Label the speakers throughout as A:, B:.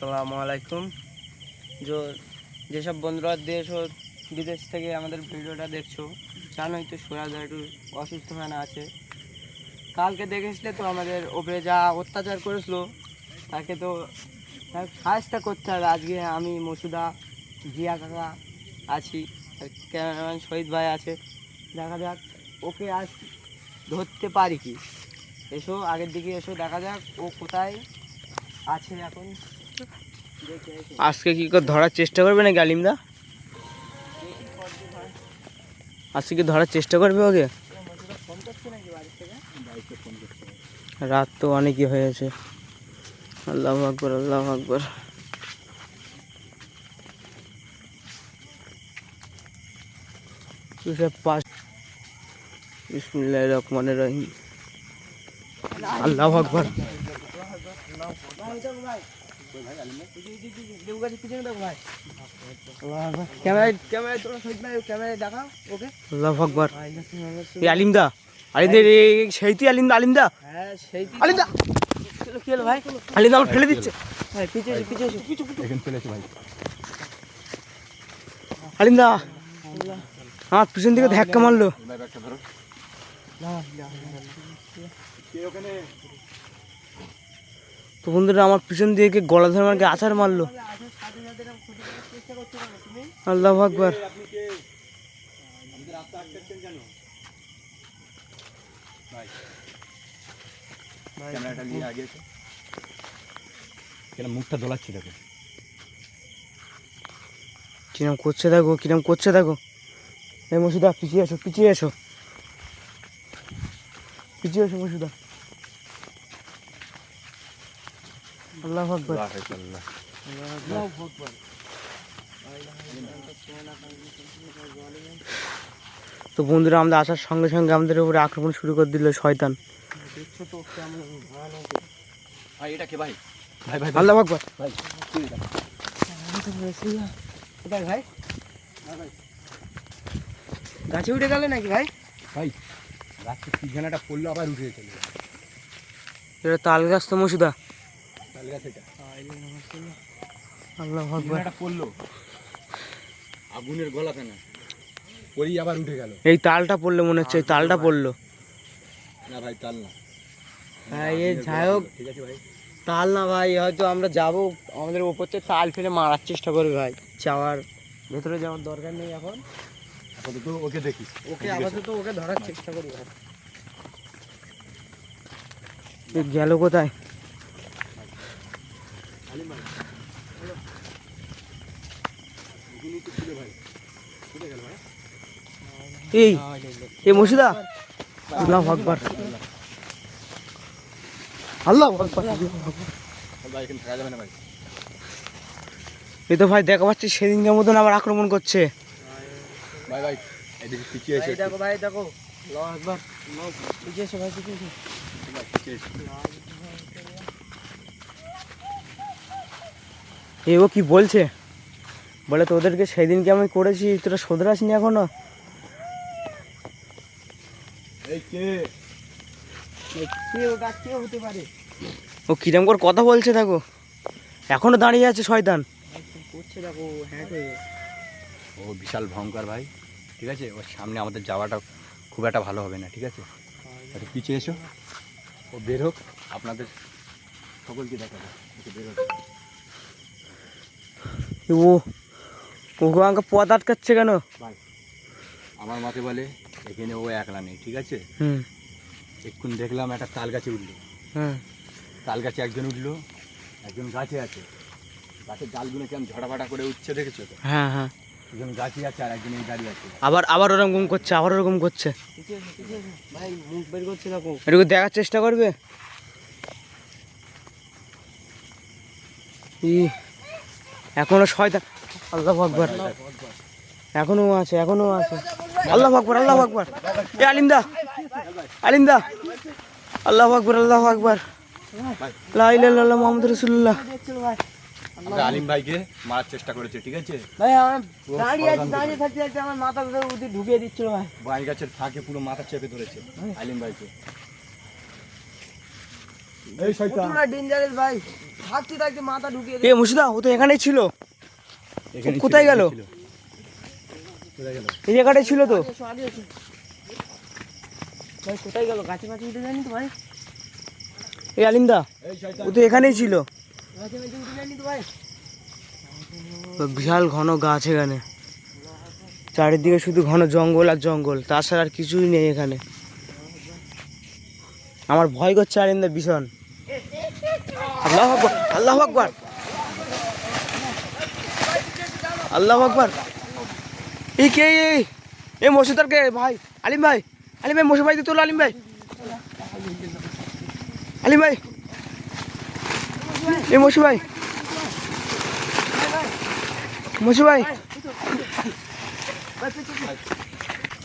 A: আসসালামু আলাইকুম। যেসব বন্ধুরা দেশ ও বিদেশ থেকে আমাদের ভিডিওটা দেখছো, জানোই তো সুরাজদা একটু অসুস্থ হয়ে আছে। কালকে দেখেছিলে তো আমাদের ওপরে যা অত্যাচার করেছিল, তাকে তো সাহায্য করতে হবে। আজকে আমি মসুদা, জিয়া কাকা আছি, ক্যামেরাম্যান শহীদ ভাই আছে। দেখা যাক ওকে আজ ধরতে পারি কি। এসো আগের দিকে এসো, দেখা যাক ও কোথায় আছে এখন।
B: আজকে কি করে ধরার চেষ্টা করবে নাকি আলিমদা? আজকে কি ধরার চেষ্টা করবে ওকে? রাত তো অনেকই হয়েছে। আল্লাহু আকবার, আল্লাহু আকবার। বিসমিল্লাহির রহমানির রহিম। আল্লাহু আকবার। আল্লাহু আকবার। এই আলিমদা, আলিমদা সেই তুই আলিমদা, আলিমদা আলিমদা কি হলো ভাই? আলিমদা আমার ফেলে দিচ্ছে। আলিমদা আমার পিছন দিকে ধাক্কা মারলো। তো বন্ধুরা আমার পিছন দিকে গলা ধরে আমাকে আছাড় মারলো। আল্লাহু আকবার।
C: মুখটা দোলাচ্ছি দেখো,
B: কিরম করছে দেখো, কিরম করছে দেখো। এই মসুদা পিছিয়ে এসো, পিছিয়ে এসো, পিছিয়ে এসো মসুদা। আল্লাহু আকবার। তো বন্ধুরা আমাদের আসার সঙ্গে সঙ্গে আমাদের উপরে আক্রমণ শুরু করে দিল শয়তান।
C: ভাই এটা কে ভাই? ভাই ভাই
B: আল্লাহু আকবার।
C: ভাই
A: ভাই গাছে উঠে গেলে নাকি ভাই?
C: ভাই গাছের পিছানাটা পড়লো, আবার উঠে চলে গেল।
B: এটা তাল গাছ তো মসুদা।
C: তাল গাছ এটা।
B: আল্লাহু আকবার।
C: পিছানাটা পড়লো আগুনের গলাতে না, পরেই আবার উঠে গেল।
B: এই তালটা পড়লো মনে হচ্ছে, এই তালটা পড়লো।
C: না ভাই তাল না
A: ভাই এ যাই হোক,
C: ঠিক আছে ভাই,
A: তাল না ভাই। হয়তো আমরা যাবো, আমাদের ওপর থেকে তাল ফেলে মারার চেষ্টা করবে ভাই। যাওয়ার ভেতরে যাওয়ার দরকার নেই এখন।
C: আপাতত ওকে দেখি,
A: ওকে আপাতত ওকে ধরার চেষ্টা করি ভাই।
B: গেল কোথায়? এই এই মসুদা। আল্লাহু আকবার, আল্লাহু আকবার।
C: ভাই এখানে থাকা যাবে না ভাই।
B: এই তো ভাই দেখা পাচ্ছি সেদিনকার মতন আবার আক্রমণ করছে।
C: ভাই ভাই এদিকে পিছিয়ে এসে
A: দেখো ভাই, দেখো আল্লাহু আকবার। পিছিয়ে এসো ভাই, পিছিয়ে এসো।
B: এ ও কি বলছে? বলে তোদেরকে সেদিনকে আমি করেছি, তোরা শোধরাসনি এখনো।
C: এই কে?
A: কে ওটা, কে হতে পারে?
B: ও কিরম করে কথা বলছে দেখো, এখনো দাঁড়িয়ে আছে শয়তান।
A: করছে দেখো, হ্যাঁ হয়ে।
C: ও বিশাল ভয়ঙ্কর ভাই, ঠিক আছে? ওর সামনে আমাদের যাওয়াটা খুব একটা ভালো হবে না, ঠিক আছে? একটু পিছিয়ে এসো, ও বের হোক, আপনাদের সকলকে দেখাবো। একটু বের হোক।
B: ও ওকে আমাকে পথ আটকাচ্ছে কেন?
C: ভাই আমার মতে বলে এখানে ও একলা নেই, ঠিক আছে?
B: হুম
C: এক্ষুনি দেখলাম একটা তাল গাছে উঠলো,
B: হুম।
C: তাল গাছে একজন উঠলো, একজন গাছে আছে। গাছের ডালগুলো কেমন ঝড়াফাটা করে উঠছে, দেখেছো তো?
B: হ্যাঁ হ্যাঁ।
C: একজন গাছে আছে আর একজন এই দাঁড়িয়ে আছে।
B: আবার আবার ওরকম করছে, আবার ওরকম করছে।
A: পিছিয়ে এসো, পিছিয়ে এসো ভাই। মুখ বের করছে দেখো।
B: এটুকু দেখার চেষ্টা করবে। ই এখনো শয়তান। আল্লাহু আকবার। এখনো আছে, এখনো আছে। আল্লাহু আকবার, আল্লাহু আকবার। এ আলিমদা, আলিমদা। আল্লাহু আকবার, আল্লাহু আকবার। লা ইলাহা ইল্লাল্লাহ মুহাম্মাদুর রাসূলুল্লাহ।
C: আমরা আলিম ভাইকে মারার চেষ্টা করেছে, ঠিক আছে?
A: ভাই আমার দাঁড়িয়ে আছে, দাঁড়িয়ে থাকতে থাকতে আমার মাথা উঠে ঢুকিয়ে দিচ্ছিল ভাই।
C: বাঁশ গাছের ফাঁকে পুরো মাথা চেপে ধরেছে আলিম ভাইকে। এই শয়তান
A: পুরো ডেঞ্জারাস ভাই। থাকতে থাকতে মাথা ঢুকিয়ে
B: এ মুর্শিদা ও তো এখানেই ছিল,
C: এখানেই
B: কোথায়
C: ছিল,
B: গেল?
C: ছিল। কোথায় গেল?
B: এই জায়গাটাই ছিল তো।
A: ভাই কোথায় গেল? গাছে মাছে উঠে যায়নি তো ভাই?
B: এই আলিমদা
C: এই শয়তান।
B: ও তো এখানেই ছিল।
A: গাছে মাছে উঠে যায়নি তো ভাই?
B: বিশাল ঘন গাছ এখানে, চারিদিকে শুধু ঘন জঙ্গল আর জঙ্গল, তাছাড়া আর কিছুই নেই এখানে। আমার ভয় করছে আলিমদা ভীষণ। আল্লাহু আকবার, আল্লাহু আকবার, আল্লাহু আকবার। এই কে? এই মসজিদার কে ভাই? আলিম ভাই, আলিম ভাই মসজিদ ভাই তোলো, আলিম ভাই, আলিম ভাই, এই মসজিদ ভাই, মসজিদ ভাই।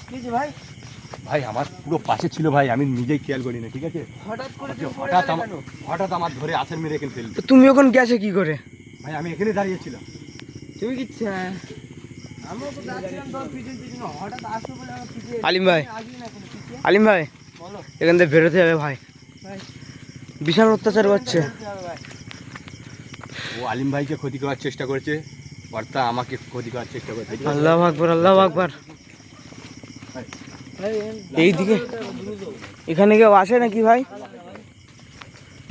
A: কি যে ভাই?
C: ভাই আমার পুরো পাশে ছিল ভাই, আমি নিজেই খেয়াল করি না, ঠিক আছে?
A: হঠাৎ করে তুমি পড়ে
C: হঠাৎ
A: গেলে
C: আমার
A: কেন?
C: হঠাৎ আমার ধরে আছেন মেরে এখানে ফেলবে।
B: তো তুমি ওখানে গেছে কি করে?
C: ভাই আমি এখানে দাঁড়িয়েছিলাম।
A: তুমি কি আমিও তো যাচ্ছিলাম তোর পিছন পিছন, হঠাৎ আসলো বলে আমার পিছিয়ে
B: আলিম ভাই,
A: আসবি না কোনো পিছিয়ে।
B: আলিম ভাই
A: বলো
B: এখান থেকে বেরোতে হবে ভাই,
A: ভাই,
B: বিশাল অত্যাচার করছে।
A: বলতে হবে ভাই।
C: ও আলিম ভাইকে ক্ষতি করার চেষ্টা করেছে, অর্থাৎ আমাকে ক্ষতি করার চেষ্টা করেছে, ঠিক আছে?
B: আল্লাহু আকবার, আল্লাহু আকবার।
A: ভাই,
B: এইদিকে এখানে কেউ আসে নাকি ভাই?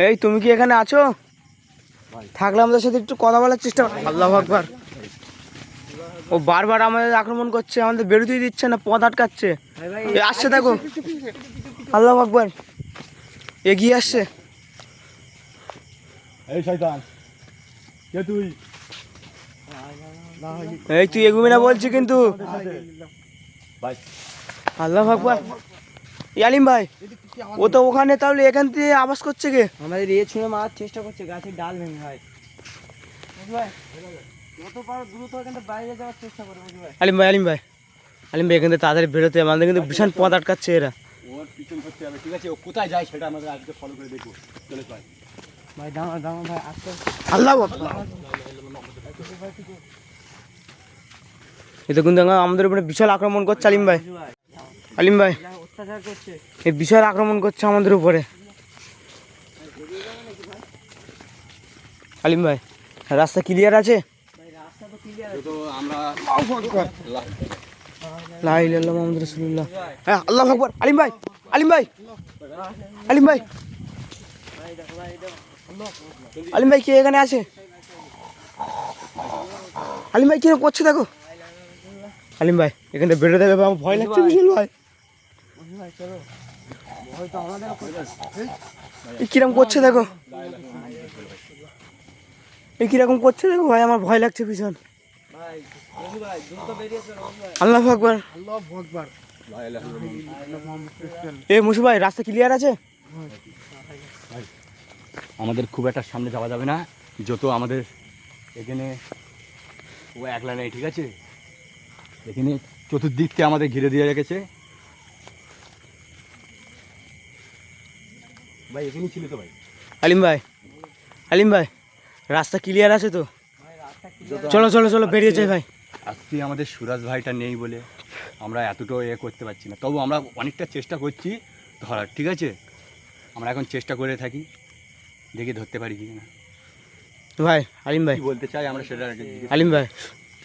B: এই তুমি কি এখানে আছো? থাকলে আমাদের সাথে একটু কথা বলার চেষ্টা করো। আল্লাহু আকবার। ও বারবার আমাদের আক্রমণ করছে, আমাদের বেরোতেই দিচ্ছে না, পথ আটকাচ্ছে।
A: ভাই, ভাই,
B: এ আসছে দেখো, আল্লাহু আকবার, এগিয়ে আসছে।
C: এই শয়তান কে তুই?
B: এই তুই এগুবি না বলছি কিন্তু।
C: ভাই
B: আল্লাহু আকবার। এই আলিম ভাই ও তো ওখানে, তাহলে এখান থেকে আওয়াজ করছে কে?
A: আমাদের ছুঁড়ে মারার চেষ্টা করছে, গাছের ডাল ভেঙে ভাই। বুঝলি ভাই, যত পারো দ্রুত এখান থেকে বাইরে যাওয়ার চেষ্টা করো, বুঝলি ভাই।
B: আলিম ভাই, আলিম ভাই, আলিম ভাই এখান থেকে তাড়াতাড়ি বেরোতে হবে, আমাদের কিন্তু ভীষণ পথ আটকাচ্ছে এরা।
C: ওর পিছন করতে হবে, ঠিক আছে? ও কোথায় যায় সেটা আমাদের আজকে ফলো করে দেখবো। চলে ভাই।
A: ভাই দাঁড়া দাঁড়া ভাই, আস্তে আস্তে।
B: আল্লাহু আকবার। এটা কিন্তু আমাদের উপরে বিশাল আক্রমণ করছে আলিম ভাই,
A: বুঝলি ভাই,
B: আলিম ভাই
A: এরা অত্যাচার করছে।
B: এই বিশাল আক্রমণ করছে আমাদের উপরে। আলিম ভাই রাস্তা ক্লিয়ার আছে?
A: ভাই রাস্তা তো ক্লিয়ার
C: তো আমরা
B: লা ইলাহা ইল্লাল্লাহ মুহাম্মাদুর রাসূলুল্লাহ। হ্যাঁ আল্লাহু আকবার। আলিম ভাই, আলিম ভাই, আলিম ভাই,
A: ভাই, দেখো ভাই, দেখো।
B: আলিম ভাই কে এখানে আছে? আলিম ভাই কি করছে দেখো। আলিম ভাই এখানে বেরোতে হবে, আমার ভয় লাগছে বিশাল ভাই।
A: বুঝলি ভাই, চলো। হয়তো আমাদের
B: এই কিরকম করছে দেখো, এই কিরকম করছে দেখো ভাই, আমার ভয় লাগছে ভীষণ।
A: ভাই, বুঝলি ভাই, দ্রুত বেরিয়ে চলো, বুঝলি ভাই।
B: আল্লাহু আকবার। এ মুসু ভাই রাস্তা ক্লিয়ার আছে?
C: আমাদের খুব একটা সামনে যাওয়া যাবে না, যত আমাদের এখানে ও একলা নেই, ঠিক আছে? এখানে চতুর্দিককে আমাদের ঘিরে দিয়ে রেখেছে। ভাই এখানেই ছিল তো ভাই।
B: আলিম ভাই, আলিম ভাই রাস্তা ক্লিয়ার আছে তো?
A: ভাই রাস্তা ক্লিয়ার।
B: চলো চলো চলো বেরিয়ে যাই ভাই।
C: আজকে আমাদের সুরাজ ভাইটা নেই বলে আমরা এতটাও করতে পারছি না, তবু আমরা অনেকটা চেষ্টা করছি ধরার, ঠিক আছে? আমরা এখন চেষ্টা করে থাকি, দেখি ধরতে পারি কি না।
B: ভাই আলিম ভাই,
C: কি বলতে চাই আমরা সেটা
B: আলিম ভাই,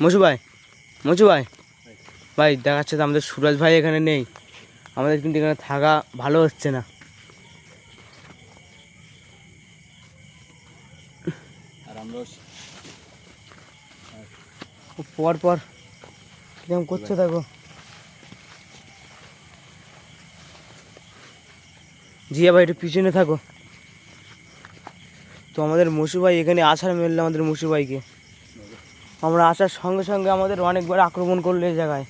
B: মসু ভাই, মসু ভাই, ভাই দেখাচ্ছে তো আমাদের সুরাজ ভাই এখানে নেই, আমাদের কিন্তু এখানে থাকা ভালো হচ্ছে না।
C: আর আমরা
B: ও পর পর কিরকম করছে দেখো। জিয়া ভাই একটু পিছনে থাকো তো। আমাদের মসু ভাই এখানে আসার মেললে আমাদের মসু ভাইকে, আমরা আসার সঙ্গে সঙ্গে আমাদের অনেকবার আক্রমণ করলো এই জায়গায়।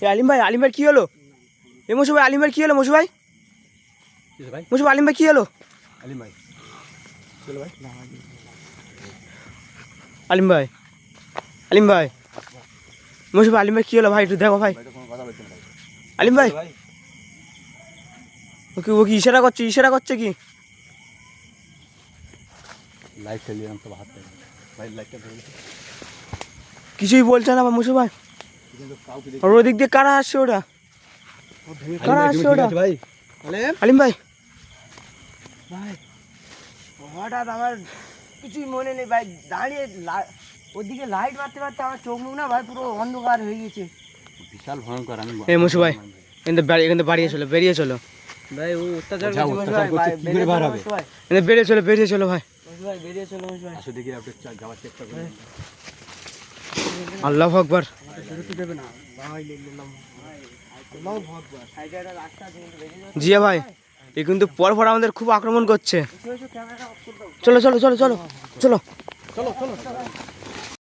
B: এ আলিম ভাই, আলিম ভাই কি হলো? এ মসু ভাই, আলিম ভাই কি হলো? মসু ভাই,
C: ভাই
B: মসু ভাই, আলিম ভাই কি হলো?
C: আলিম ভাই চলো ভাই।
B: আলিম ভাই, আলিম ভাই, মসু ভাই, আলিম ভাই কি হলো ভাই? একটু দেখো ভাই।
C: কোনো কথা বলছেন ভাই?
B: আলিম ভাই
C: ভাই
B: ও কি ইশারা করছে? ইশারা করছে কি?
C: লাইট চালিয়ে তো হাত ভাই, লাইটটা ধরে
B: কিছুই বলছে না মসু ভাই।
C: কিন্তু কাউকে
B: আর ওদিক দিয়ে কারা আসছে ওটা? কারা আসছে ওটা?
C: ভাই
B: আলিম ভাই
A: ভাই হঠাৎ আমার কিছুই মনে নেই ভাই, দাঁড়িয়ে ওদিকে লাইট মারতে মারতে আমার চোখ মুখ না ভাই পুরো অন্ধকার হয়ে গেছে।
C: বিশাল ভয়ঙ্কর। আমি
B: এই মশু ভাই এখানে বাড়িয়ে চলো, বেরিয়ে চলো
A: ভাই ও অত্যাচার
C: আচ্ছা,
A: করছে
C: অত্যাচার করছে, কি করে বার হবে?
A: ভাই
B: এখানে বেরিয়ে চলো ভাই।
A: ভাই বেরিয়ে চলো ভাই।
C: আসো দেখি আপনি যাওয়ার চেষ্টা করুন।
B: আল্লাহু আকবার।
A: বেরোতে দেবে না ভাই, নিলাম আল্লাহু আকবার। সাইডে একটা রাস্তা আছে কিন্তু বেরিয়ে যাও।
B: জিয়া ভাই এ কিন্তু পর আমাদের খুব আক্রমণ করছে।
A: ক্যামেরাটা অফ করে দাও।
B: চলো চলো চলো চলো চলো
A: চলো চলো